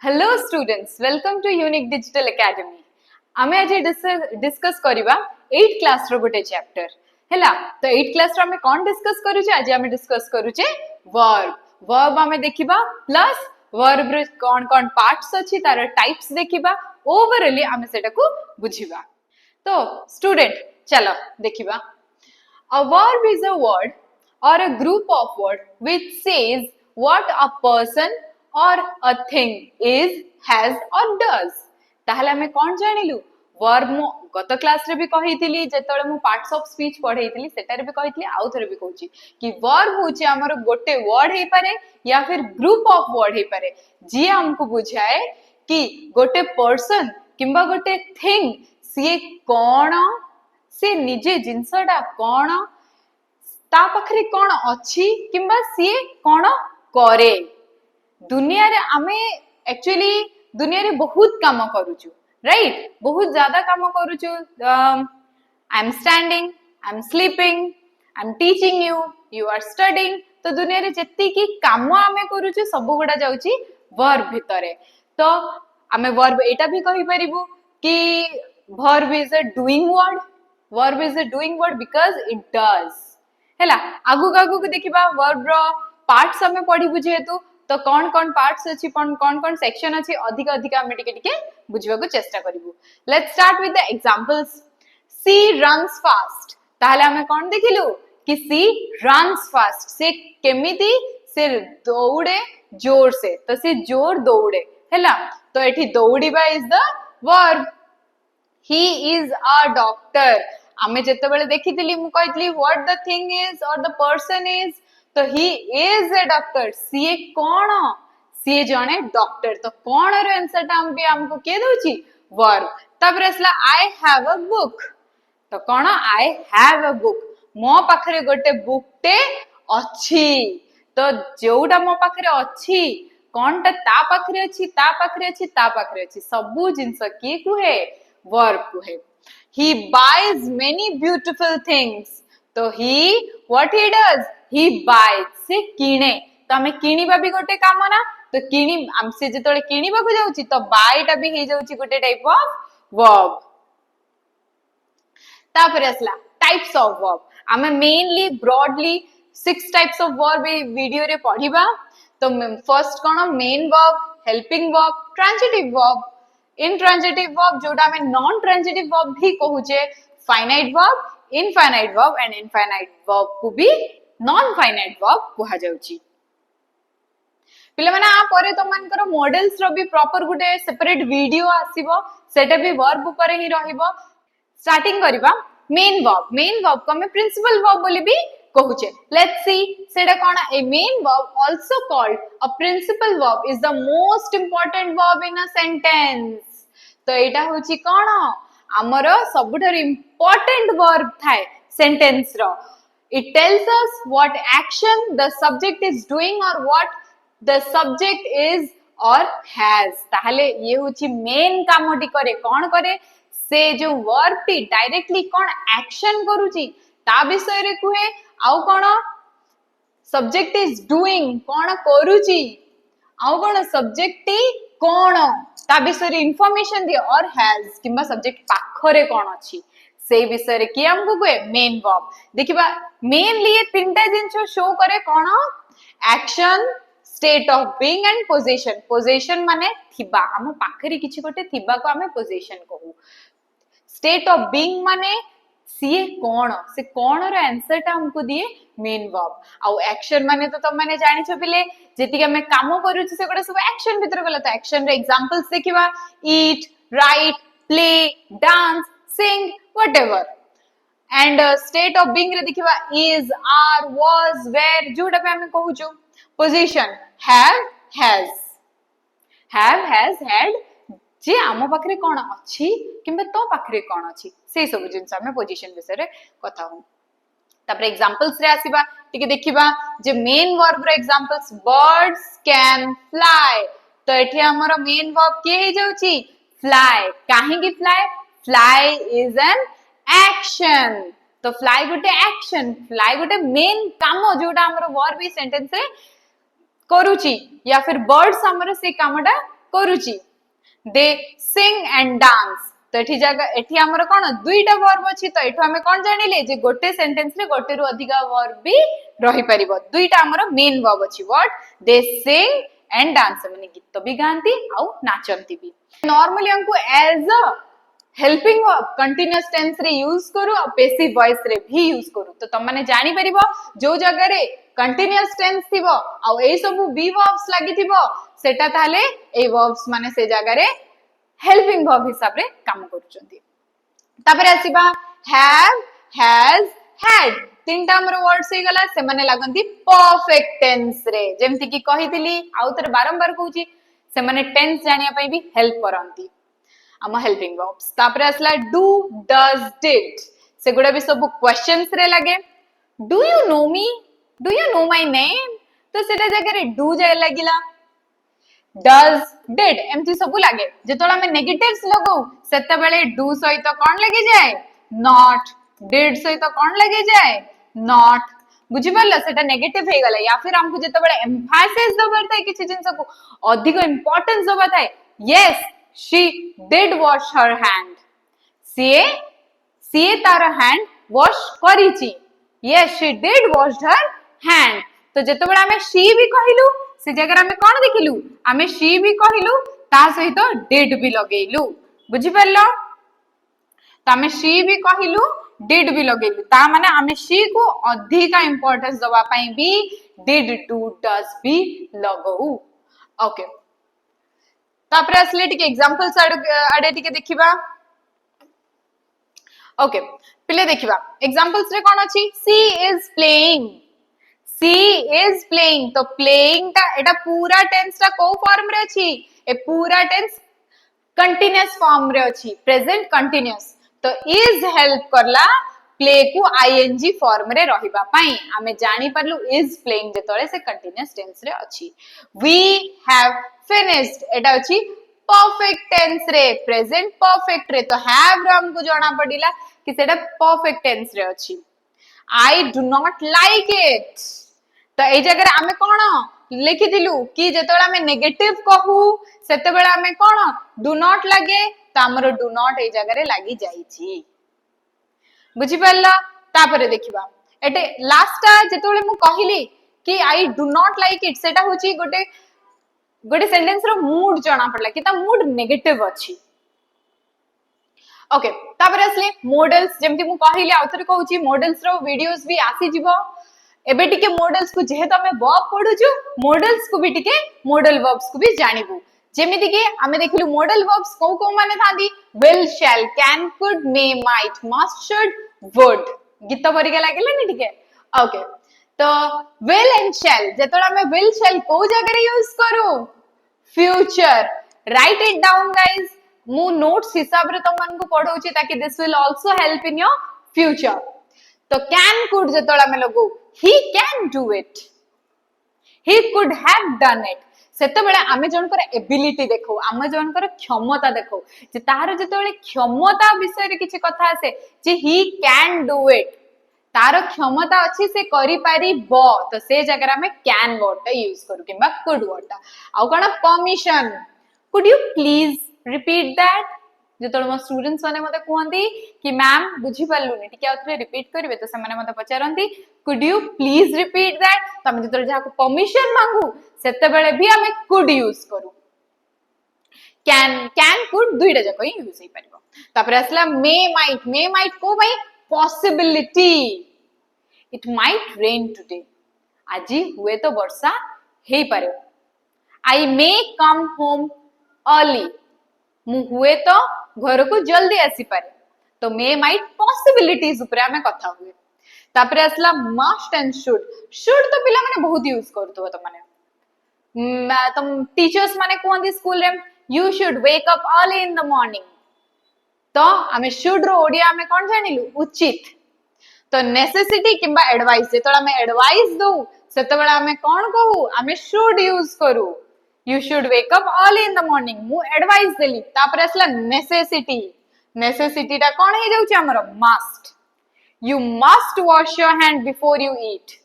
Hello students, welcome to unique digital academy. आमे आज discuss करिबा 8th क्लास रो गोटे चैप्टर हैला। तो 8th क्लास रो हमें कोन डिस्कस करूचे? आज हमें डिस्कस करूचे वर्ब। वर्ब हमें देखिबा प्लस वर्ब रे कोन कोन पार्ट्स अछि तार टाइप्स देखिबा, ओवरऑली हमें सेटा को बुझिबा। तो स्टूडेंट चलो देखिबा, a verb is a word or a group of words which says what a person or a thing is, has or does. ताहले हमें कौन जानिलु वर्ब मु गत क्लास रे भी कहितली, जेतळे मु पार्ट्स ऑफ स्पीच पढैतली सेटारे भी कहितली, आउ थरे भी कहूची कि वर्ब होची हमर गोटे वर्ड हे पारे या फिर ग्रुप ऑफ वर्ड हे पारे जी हमको बुझाए कि गोटे पर्सन किंबा गोटे थिंग सी कोन, से निजे जिनसटा कोन, ता पाखरे कोन अछि किंबा सी कोन करे। दुनिया रे आमे एक्चुअली दुनिया रे बहुत काम करूछु, राइट? बहुत ज्यादा काम करूछु। I am standing, I am sleeping, I am teaching you, you are studying. तो दुनिया रे जत्ती की काम आमे करूछु सब गुडा जाउची वर्ब भितरे। तो आमे वर्ब एटा भी कहि परिबु कि verb is a doing word. Verb is a doing word because it does हैला। आगु आगु देखिबा वर्ब रो पार्ट्स हमें पढिबु जेहेतु, तो कौन कौन पार्ट्स अछि, कौन कौन सेक्शन अछि, अधिक अधिक हमें टिके टिके बुझिबा को चेष्टा करिबु। Let's start with the examples. She runs fast. ताहले हमें कौन देखिलु कि सी रन्स फास्ट, से केमिति से दौड़े जोर से, तो से जोर दौड़े हैला। तो एठी दौड़िबा is the verb. he is a doctor। आमे जत्ते बेले देखितली मु कहितली what the thing is or the person is, तो he is a doctor। सी कोन? सी जने डॉक्टर। तो कोन रो आंसर टा हम भी हमको के दोची वर्ब। तब रेसला I have a book। तो कोन? I have a book। मो पाखरे गोटे बुक टे अछि। तो जोटा मो पाखरे अछि कोन टा ता पाखरे अछि, ता पाखरे अछि, ता पाखरे अछि, सबु जिंस की कुहे verb कुहे। he buys many beautiful things। तो he what he does, he buys, से किणे। तो हमें किणीबा भी गोटे काम ना। तो किणी हमसे जेतळे किणीबा को जाउची तो बाय टा भी हे जाउची गोटे टाइप ऑफ वर्ब। तापर असला टाइप्स ऑफ वर्ब। हमें mainly broadly 6 types of verb ए वीडियो रे पढिबा। तो फर्स्ट कोन? Main verb, helping verb, transitive verb, intransitive verb जोटा हमें नॉन ट्रांजिटिव वर्ब भी कहूचे, finite verb, infinite verb and infinite verb को भी नॉन फाइनाइट वर्ब कहा जाउची। पिले माने आ परे तो मानकर मॉडल्स रो भी प्रॉपर गुटे सेपरेट वीडियो आसीबो, सेटा भी वर्ब ऊपर ही रहिबो। स्टार्टिंग करिबा मेन वर्ब। मेन वर्ब को हमें प्रिंसिपल वर्ब बोली भी कहूचे। लेट्स सी सेटा कोन? A main verb also called a principal verb is the most important verb in a sentence. तो एटा होची कोन? हमरो सबुठार इंपोर्टेंट वर्ब थाए सेंटेंस रो। It tells us what action the subject is doing or what the subject is or has। ताहले ये होची मेन कामोटी करे कोन करे? से जो वर्ब टी डायरेक्टली कोन एक्शन करूची ता विषय रे कुहे। आउ कोन? सब्जेक्ट इज डूइंग, कोन करूची। आउ कोन? सब्जेक्ट टी कोन ता विषय रे इंफॉर्मेशन दिए, और हैज किंबा सब्जेक्ट पाखरे कोन अछि से विषय रे कि हमको कुहे मेन वर्ब। देखिबा मेनली ये तीनटा जिंस शो करे कोन? Action, state of being and position. Position माने थिबा, हम पाखरे किछि गोटे थिबा को हमें पोजीशन कहू। स्टेट ऑफ बीइंग माने सी कोन, से कोन रो आंसर टा हमको दिए मेन वर्ब। आउ एक्शन माने तो तुम माने जानि छ पिले जेति हमें काम करू से गोटे सब एक्शन भीतर गला। तो एक्शन रे एग्जांपल्स देखिबा eat, right, play, dance, sing, whatever. And state of being रे देखिबा इज, आर, वाज, वेयर, जोटा पे हमें कहू छु। Position have, has, have, has, had, जे आम पाखरे कोन अछि किंबा तो पाखरे कोन अछि से सब जिंस हमें पोजीशन विषय रे कथा हो। तापर एग्जांपल्स रे आसीबा टिके देखिबा जे मेन वर्ब रे एग्जांपल्स बर्ड्स कैन फ्लाई। तो एठी हमर मेन वर्ब के हे जाउची फ्लाई। काहे की fly? Fly is an action. तो फ्लाई गोटे एक्शन, फ्लाई गोटे मेन काम जोटा हमर वर्ब ई सेंटेंस रे करूची, या फिर बर्ड्स हमर से कामटा करूची दे सिंग एंड डांस तो एठी जगह एठी हमर कोन दुईटा वर्ब अछि तो एठो हमें कोन जानिले जे गोटे सेंटेंस रे गोटे रु अधिक वर्ब भी रही परिबो दुईटा हमर मेन वर्ब अछि what they sing and dance माने गीत भी गांती आ नाचंती भी नॉर्मली हमको as a helping verb continuous tense रे यूज करू और पैसिव वॉइस रे भी यूज करू तो तुम माने जानि परिबो जो जगह रे कंटीन्यूअस टेंस थिबो आ ए सब बी वर्ब्स लागि थिबो सेटा ताले ए वर्ब्स माने से जगह रे हेल्पिंग वर्ब हिसाब रे काम करूचंती तापरे आसीबा हैव हैज हैड तीनटा हमर वर्ड्स हे गला से माने लागंती परफेक्ट टेंस रे जेमति की कहितली आउतर बारंबार कहूची से माने टेंस जानिया पई भी हेल्प करंती आम हेल्पिंग वर्ब्स तापरे असला डू डज डिड से गुडा भी सब क्वेश्चंस रे लागे do you know me do you know my name तो सेटा जगह रे डू जाय लागिला डज डिड एमती सब लागे जेतोला में नेगेटिव्स लगो सेते बेले डू सहित कोन लगे जाय नॉट डिड सहित कोन लगे जाय नॉट बुझी परला सेटा नेगेटिव हे गला या फिर हमको जेते बेले एम्फासिस दबर थाय किछि जिंस को अधिक इंपोर्टेंस दबर थाय yes she did wash her hand sie तार hand wash करिछि yes she did wash her hand तो जेते बेले हमें she भी कहिलु से जगह हमें कोन देखिलु हमें she भी कहिलु ता सहित did भी लगेलु बुझी परलो तो हमें she भी कहिलु did भी लगेलु ता माने हमें she को अधिक इंपोर्टेंस दवा पई भी did do does भी लगौ ओके तापरे असले टिके एग्जांपल्स आडे टिके देखिबा ओके पहिले देखिबा एग्जांपल्स रे कोन अछि सी इज प्लेइंग तो प्लेइंग ता एटा पूरा टेंस ता को फॉर्म रे अछि ए पूरा टेंस कंटीन्यूअस फॉर्म रे अछि प्रेजेंट कंटीन्यूअस तो इज हेल्प करला प्ले को आईएनजी फॉर्म रे रहिबा पई हमें जानि परलु इज प्लेइंग जेतोले से कंटीन्यूअस टेंस रे अछि वी हैव फिनिश्ड एटा अछि परफेक्ट टेंस रे प्रेजेंट परफेक्ट रे तो हैव रे हमको जाना पडिला कि सेटा परफेक्ट टेंस रे अछि I do not like it तो ए जगह हमें कोन लिखि दिलु कि जेतोला हमें नेगेटिव कहू सेते बेला हमें कोन डू नॉट लागे त हमरो डू नॉट ए जगह रे लागि जाई छी बुझी परला तापरे देखिबा एटे लास्ट जेतोले मु कहिली कि I do not like it सेटा होची गोटे सेंटेंस रो मूड जाना पड़ला कि ता मूड नेगेटिव अछि ओके तापरे असले मॉडल्स जेमति मु कहिली आउथरे कहूची मॉडल्स रो वीडियोस भी आसी जिवो एबे टिके मॉडल्स को जेहे तमे वर्ब पढुछु मॉडल्स को भी टिके मॉडल वर्ब्स को भी जानिबु जेमिति कि हमें देखिलु मॉडल वर्ब्स को माने थांदी will shall can could may might must should would गीत परिका लागले नि टिके ओके तो विल एंड शैल जेतोला हमें विल शैल को जगह रे यूज करू future right it down guys मु नोट्स हिसाब रे तमन को पढौची ताकि this will also help in your future तो कैन कुड जेतोला हमें लगो he can do it he could have done it सेते बेले आमे जनकर एबिलिटी देखो आमे जनकर क्षमता देखो जे तार जेतेबेले क्षमता विषय रे किछि कथा आसे जे ही कैन डू इट तार क्षमता अछि से करि पारिबो तो से जगह में कैन वर्ड टा यूज करू किबा कुड वर्ड टा आ कोन permission could you please repeat that जेतोल म स्टूडेंट्स माने मते कहंती कि मैम बुझी पालुनी टिके आउथरे रिपीट करबे तो से माने मते पचारंती could you please repeat that तमे जेतोल जा को परमिशन मांगू सेते बेले भी हमें कुड यूज करू कैन कुड दुईटा जको यूज हे परिबो तापर असला मे माइट को भाई possibility it might rain today आजी हुए तो वर्षा हे पारे आई मे कम होम अर्ली मु हुए तो घर को जल्दी आसी पारे तो मे माइट पॉसिबिलिटीज ऊपर हमें कथा हुए तापर असला मस्ट एंड शुड तो पिला माने बहुत यूज करतो तो माने तुम टीचर्स माने कहंदी स्कूल रे you should wake up early in the morning तो हमें शुड रो ओडिया में कोन जानिलु उचित तो नेसेसिटी किबा एडवाइस जेतोला हमें एडवाइस दो सेतबेला हमें कोन कहू हमें शुड यूज करू you should wake up early in the morning मु एडवाइस देली तापर असला नेसेसिटी ता कोन हे जाउची हमर must you must wash your hand before you eat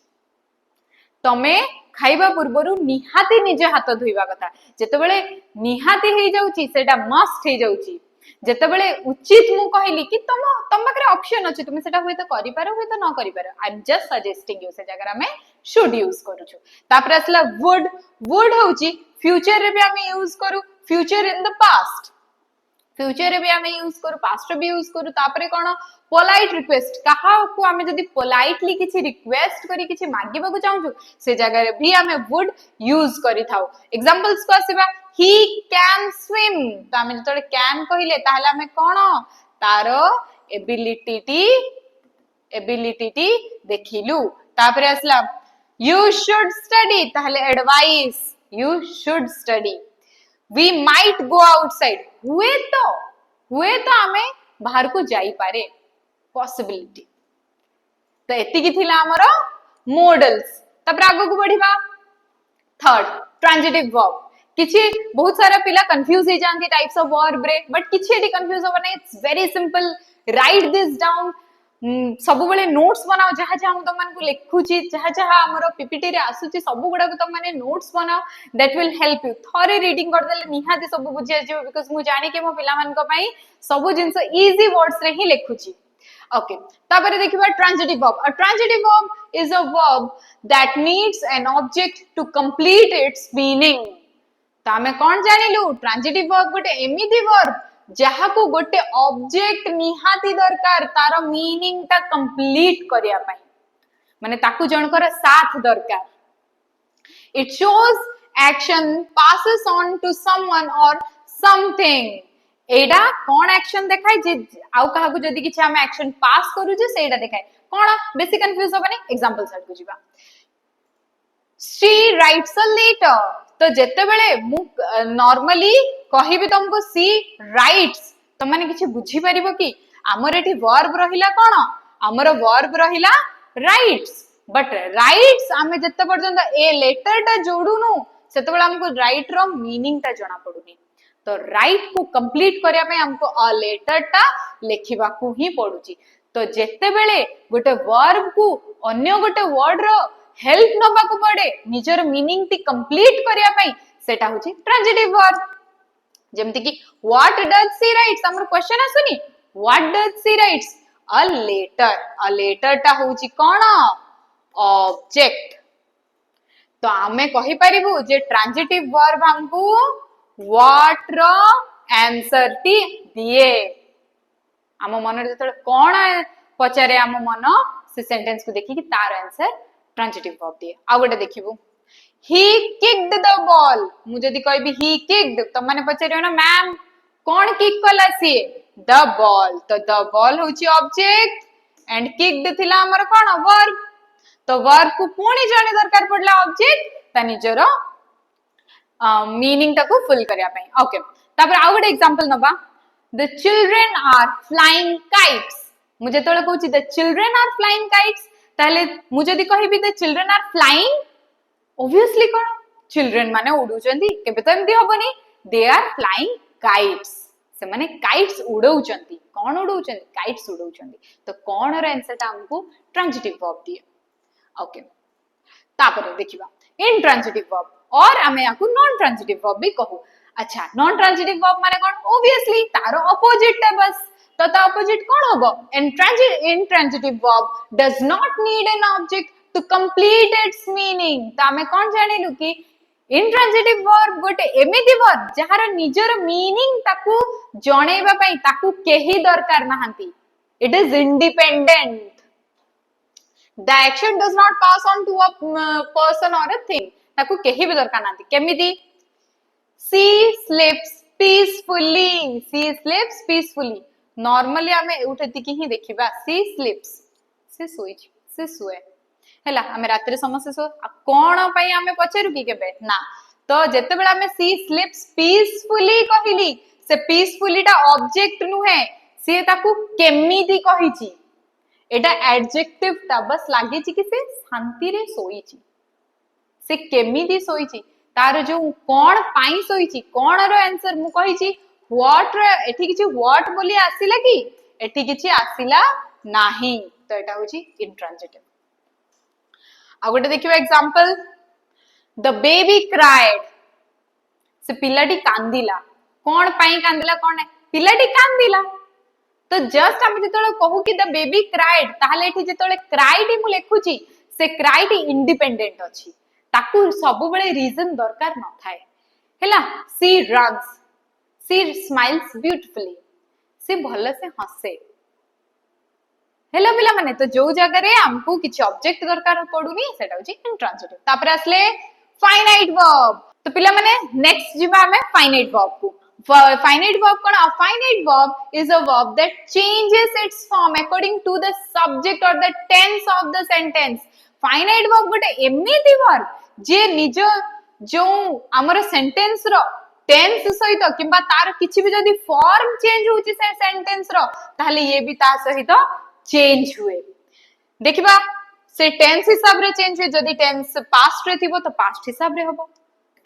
तमे खाइबा पूर्वरु निहाती निजे हाथ धोइबा कथा जेतेबेले निहाती हे जाउची सेटा मस्ट हे जाउची जेतेबेले उचित मु कहली कि तम पाखरे ऑप्शन अछि तुमे सेटा होय त करि पारो होय त न करि पारो I am just suggesting you से जगह हमें शुड यूज करू छु तापर असला वुड होउची फ्यूचर रे भी हमें यूज करू future in the past future रे भी हमें यूज करू पास्ट रे भी यूज करू तापरे कोन पोलाइट रिक्वेस्ट कहा को हमें जदी पोलाइटली किछि रिक्वेस्ट करी किछि मागिबा को चाहू से जगह रे भी हमें वुड यूज करी थाउ एग्जांपल्स को आसीबा ही कैन स्विम तो हमें जतले कैन कहिले ताहले हमें कोन तारो एबिलिटी देखिलु तापरे असला यू शुड स्टडी ताहले advice you should study we might go outside हुए तो हमें बाहर को जाई पारे possibility तो एति की थिला हमरो मॉडल्स तब आगो को बढ़िबा थर्ड ट्रांजिटिव वर्ब किछि बहुत सारा पिला कंफ्यूज हे जानती टाइप्स ऑफ वर्ब रे बट किछि एटी कंफ्यूज होबने it's very simple write this down सब बेले नोट्स बनाओ जहा जहा हम तमन को लिखुची जहा जहा हमरो पीपीटी रे आसुची सब गुडा को तमने नोट्स बनाओ दैट विल हेल्प यू थरे रीडिंग कर देले निहाती सब बुझिया जे बिकॉज़ मु जानि के मो पिला मन को पई सब जिंस इजी वर्ड्स रे ही लिखुची ओके तापर देखिबा transitive verb a transitive verb is a verb that needs an object to complete its meaning तो हमें कौन जानिलु ट्रांजिटिव वर्ब गोटे एमिति वर्ब जहा को गोटे ऑब्जेक्ट निहाती दरकार तार मीनिंग ता कंप्लीट करिया पई माने ताकू जनकर साथ दरकार it shows action passes on to someone और समथिंग एडा कोन एक्शन देखाय जे आउ कहा को जदी किछ हम एक्शन पास करू जे सेडा देखाय कोन बेसी कंफ्यूज होबनी एग्जांपल साइड को जीवा she writes a letter तो जेते बेले मु नॉर्मली कहिबी तुमको सी राइट्स तो माने किछि बुझी परिबो कि हमर एठी वर्ब रहिला कोन हमर वर्ब रहिला राइट्स बट राइट्स हमें जेते पर्यंत ए लेटर ता जोडुनु सेते बेले हमको राइट रो मीनिंग ता जणा पडुनी तो राइट को कंप्लीट करिया पे हमको अ लेटर ता लेखिबा को ही पडुची तो जेते बेले गोटे वर्ब को अन्य गोटे वर्ड रो हेल्प नबा को पड़े निजर मीनिंग टी कंप्लीट करिया पई सेटा होची ट्रांजिटिव वर्ब जेमति कि व्हाट डज सी राइट्स हमर क्वेश्चन आसुनी what does she writes a letter ता होची कोन ऑब्जेक्ट तो हमें कहि परिबु जे ट्रांजिटिव वर्ब हमको व्हाट रो आंसर टी दिए हम मन जतले कोन पचारे हम मन से सेंटेंस को देखि कि तार आंसर ट्रांजिटिव वर्ब दिए आ गोटे देखिबु ही किक्ड द बॉल मु जदी कहबी ही किक्ड तो माने पचारियो ना मैम कोन किक कला सी द बॉल तो द बॉल होची ऑब्जेक्ट एंड किक्ड थिला हमर कोन वर्ब तो वर्ब को पुणी जने दरकार पडला ऑब्जेक्ट ता निजरो मीनिंग ताको फुल करिया पई ओके तापर आ गोटे एग्जांपल नबा the children are flying kites मुझे तोले कहूची the children are flying kites ताले मु जदी कहबी the children are flying obviously कोन चिल्ड्रन माने उडुचंदी केबे तो एमती होबनी दे आर फ्लाइंग काइट्स से माने काइट्स उडौचंदी कोन उडौचंदी काइट्स उडौचंदी तो कोन रे आंसर ता हमको ट्रांजिटिव वर्ब दिए ओके तापर देखिबा इन ट्रांजिटिव वर्ब और हमें याकू नॉन ट्रांजिटिव वर्ब भी कहू अच्छा नॉन ट्रांजिटिव वर्ब माने कोन ऑब्वियसली तारो अपोजिट है बस तो ता अपोजिट कोन होबो intransitive verb does not need an object to complete its meaning तो हमें कोन जानिलु कि intransitive verb गोटे एमिति वर्ब जहार निजर मीनिंग ताकू जणेबा पई ताकू केही दरकार नाहंती it is independent the action does not pass on to a person or a thing ताकू केही भी दरकार नाहंती केमिति she sleeps peacefully नॉर्मली हमें उठती की ही देखिबा सी स्लीप्स से सोई से सुए हैला हमें रात्रि समस्या सो कोन पई हमें पछेरु की केबे ना तो जते बेला हमें सी स्लीप्स पीसफुली कहिली से पीसफुली ता ऑब्जेक्ट नु है से ताकू केमिति कहिची एटा एडजेक्टिव ता बस लागे छी कि से शांति रे सोईची से केमिति सोईची तार जो कोन पाई सोईची कोन रो आंसर मु कहिची व्हाट रे एठी किछि व्हाट बोली आसिला कि एठी किछि आसिला नाही तो एटा होची इंट्रांजिटिव आ गोटे देखिबा एग्जांपल द बेबी क्राइड से पिलाटी कांदिला कौन पाई कांदिला कौन है पिलाटी कांदिला तो जस्ट हम जेतले कहू कि द बेबी क्राइड ताहले एठी जेतले क्राइड मु लेखुची से क्राइड इंडिपेंडेंट अछि ताकू सब बेले रीजन दरकार न थाए हैला सी रन्स सी स्माइल्स ब्यूटीफुली सी भल से हसे हेला पिला माने तो जो जगह रे हमको किछ ऑब्जेक्ट दरकार पडुनी सेटा होची इंट्रांजिटिव तापर असले फाइनाइट वर्ब तो पिला माने नेक्स्ट जिबा हमें फाइनाइट वर्ब को finite verb cone a finite verb is a verb that changes its form according to the subject or the tense of the sentence finite verb गोटे एमिति verb जे निज जो हमर सेंटेंस रो टेंस सहित किबा तार किछि भी जदी फॉर्म चेंज होची से सेंटेंस रो ताहले ये भी ता सहित चेंज हुए देखिबा से टेंस हिसाब रे चेंज हुए जदी टेंस पास्ट रे थिबो तो पास्ट हिसाब रे होबो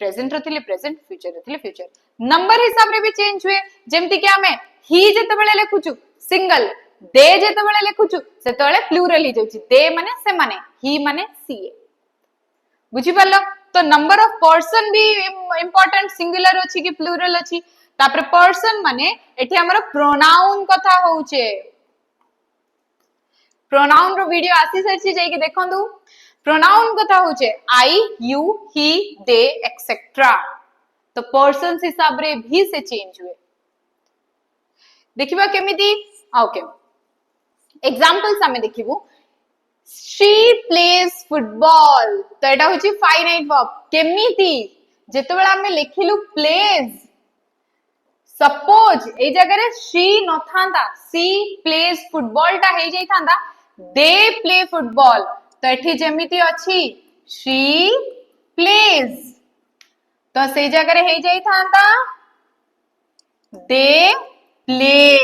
प्रेजेंट रे थिले प्रेजेंट फ्यूचर रे थिले फ्यूचर नंबर हिसाब रे भी चेंज हुए जेमति कि हमें ही जेते बेले लिखुछु सिंगल दे जेते बेले लिखुछु सेते बेले प्लूरल ही जाउची दे माने से माने ही माने सीए बुझी पालो तो नंबर ऑफ पर्सन भी इंपोर्टेंट सिंगुलर अछि कि प्लूरल अछि तापर पर्सन माने एठी हमर प्रोनाउन कथा होउचे प्रोनाउन रो वीडियो आसी सरछि जाई कि देखंदु प्रोनाउन कथा होचे आई यू ही दे एक्सेट्रा तो पर्सन्स हिसाब रे भी से चेंज हुए देखिबा केमिति ओके एग्जांपल्स हमें देखिबो शी प्लेज फुटबॉल तो एटा होची फाइनाइट वर्ब केमिति जेतेबेला हमें लिखिलु प्लेज सपोज ए जगह रे शी न थांदा सी प्लेज फुटबॉल ता हे जाई थांदा दे प्ले फुटबॉल तो एठी जेमिति अछि शी प्लेज तो से जगह रे हे जाई थांता दे प्ले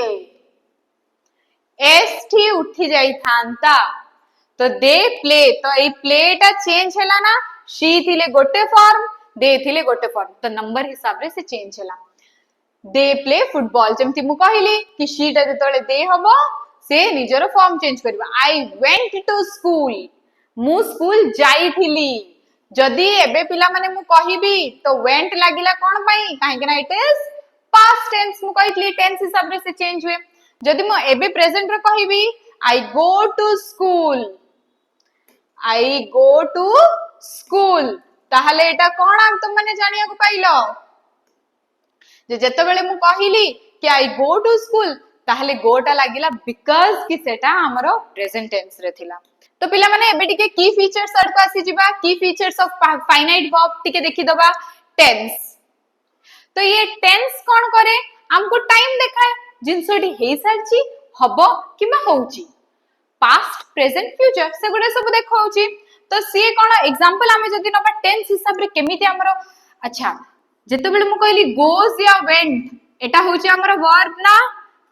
एस ठी उठी जाई थांता तो दे प्ले तो ए प्लेटा चेंज हैला ना शी थिले गोटे फॉर्म दे थिले गोटे फॉर्म तो नंबर हिसाब रे से चेंज हैला दे प्ले फुटबॉल जेमति मु कहिली कि शी टा जेतले दे हबो से निजर फॉर्म चेंज करबा आई वेंट टू स्कूल मु स्कूल जाईथिली जदी एबे पिला माने मु कहिबी तो वेंट लागिला कोन पई काहे कि ना इट इज पास्ट टेंस मु कहितली टेंस हिसाब रे से चेंज हुए जदी मु एबे प्रेजेंट रे कहिबी I go to school I go to school ताहले एटा कोन आ तुम माने जानिया को पाइलो जे जते बेले मु कहिली कि आई गो टू स्कूल ताहले गोटा लागिला बिकॉज़ कि सेटा हमरो प्रेजेंट टेंस रे थिला तो पिला माने एबे टिके की फीचर्स आर को आसी जिबा की फीचर्स ऑफ फाइनाइट वर्ब टिके देखि दबा टेंस तो ये टेंस कोन करे हमको टाइम देखाए जिंसोटी हे सारची हबो किमा होउची पास्ट प्रेजेंट फ्यूचर से गुडे सब देखाउची तो सी कोन एग्जांपल हमें जदी नबा टेंस हिसाब रे केमिति हमरो अच्छा जेते बेले मु कहली गोस या वेंट एटा होउची हमरो वर्ब ना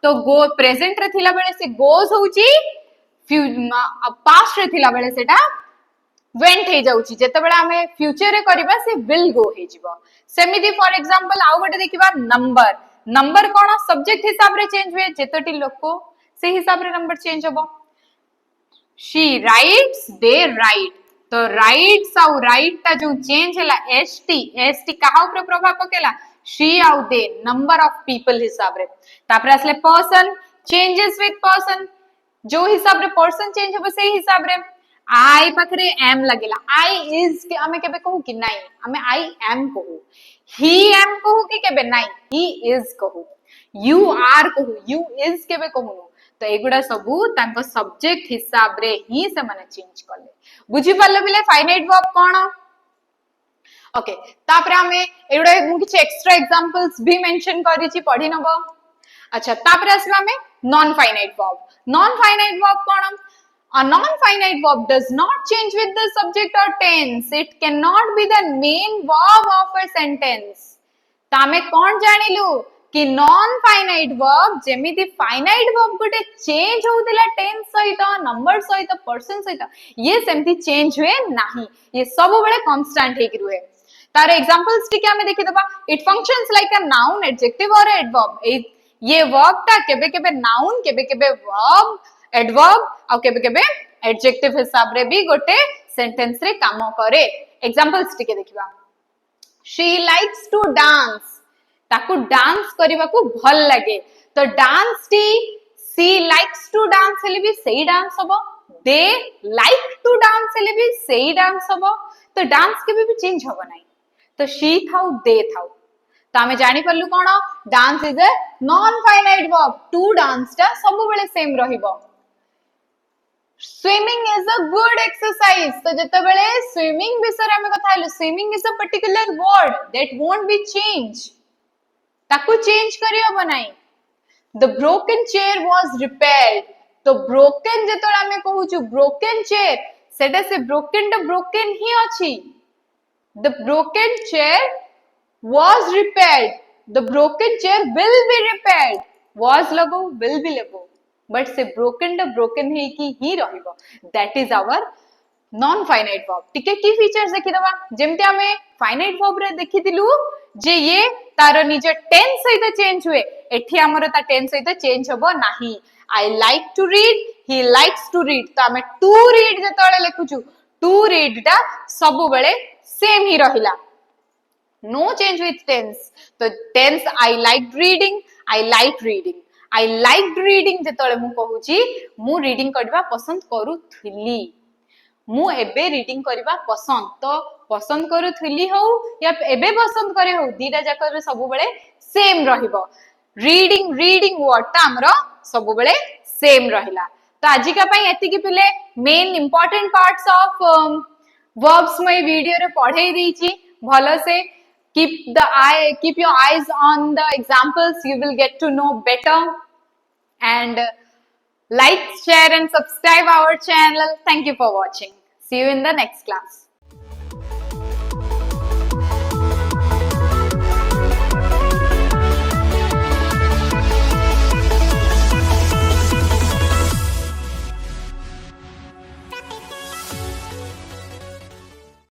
तो गो प्रेजेंट रे थिला बेले से गोस होउची पास्ट रे थिला बेले सेटा वेंट हे जाउची जेते बेले हमें फ्यूचर रे करबा से विल गो हे जिवो सेमिति फॉर एग्जांपल आउ गोटे देखिबा नंबर नंबर कोन सब्जेक्ट हिसाब रे चेंज हुए जेतोटी लोको से हिसाब रे नंबर चेंज होबो शी राइट्स दे राइट तो राइट्स आउ राइट ता जो चेंज हैला एसटी काहा ऊपर प्रभाव पकेला शी आउ दे नंबर ऑफ पीपल हिसाब रे तापर असले पर्सन चेंजेस विथ पर्सन जो हिसाब रे पर्सन चेंज होबो से हिसाब रे आई पाखरे एम लगेला आई इज के हमें केबे कहू कि नाही हमें आई एम कहू ही एम कहू कि केबे नाही ही इज कहू यू आर कहू यू इज केबे कहू तो एगुडा सबू तांको सब्जेक्ट हिसाब रे ही से माने चेंज करले बुझी पाले बिले फाइनाइट वर्ब कोन ओके तापर हमें एगुडा मु किछ एक्स्ट्रा एग्जांपल्स भी मेंशन करी छी पढी नबो अच्छा तापर आसबा हमें non finite verb cone A non-finite verb does not change with the subject or tense. It cannot be the main verb of a sentence. Tame कौन जानिलु कि non-finite verb जेमिति finite verb गुटे change होउतिला tense सहित number सहित person सहित ये सेमति change हुए नाही ये सब बेले constant हे कि रुहे तार examples टिके हमें देखि दबा it functions like a noun adjective or adverb ये verb ता केबे केबे noun केबे केबे verb एडवर्ब आ केबे केबे एडजेक्टिव हिसाब रे भी गोटे सेंटेंस रे काम करे एग्जांपल्स टिके देखिबा she likes to dance ताकू डांस करबा को भल लगे तो dance T she likes to dance हेले भी सही डांस हबो they like to dance हेले भी सही डांस हबो तो डांस के भी चेंज हबो नाही तो she थाउ they थाउ तो आमे जानि परलु कोन dance is a non finite verb to dance टा सब बेले सेम रहिबो swimming is a good exercise तो जते बेले स्विमिंग विषय रे हम कथा हलु swimming is a particular word that won't be change ताकू चेंज करि हबो नाही the broken chair was repaired तो ब्रोकन जतोला हम कहूछु ब्रोकन चेयर सेटा से ब्रोकन ही अछि the broken chair was repaired the broken chair will be repaired was लगो will be लगो but से broken द broken है कि ही रहिबो that is our non finite verb टिके की फीचर्स देखि दबा जेमते हमें finite verb रे देखितिलु जे ये तार निज टेंस सहित चेंज हुए एठी हमर ता टेंस सहित चेंज होबो नाही I like to read he likes to read तो हमें to read जतळे लिखुछु to read टा सब बेले सेम ही रहिला no change with tense तो tense I liked reading I liked reading जेतळे मु कहूची मु रीडिंग करबा पसंद करूथली मु एबे रीडिंग करबा पसंद तो पसंद करूथली हो या एबे पसंद करे हो दीटा जाकर सब बेले सेम रहिबो रीडिंग वर्ड ता हमरो सब बेले सेम रहिला तो आजि का पई एति की पिले main important parts of verbs मैं वीडियो रे पढाई देछि भलो से keep your eyes on the examples you will get to know better and like share and subscribe our channel thank you for watching see you in the next class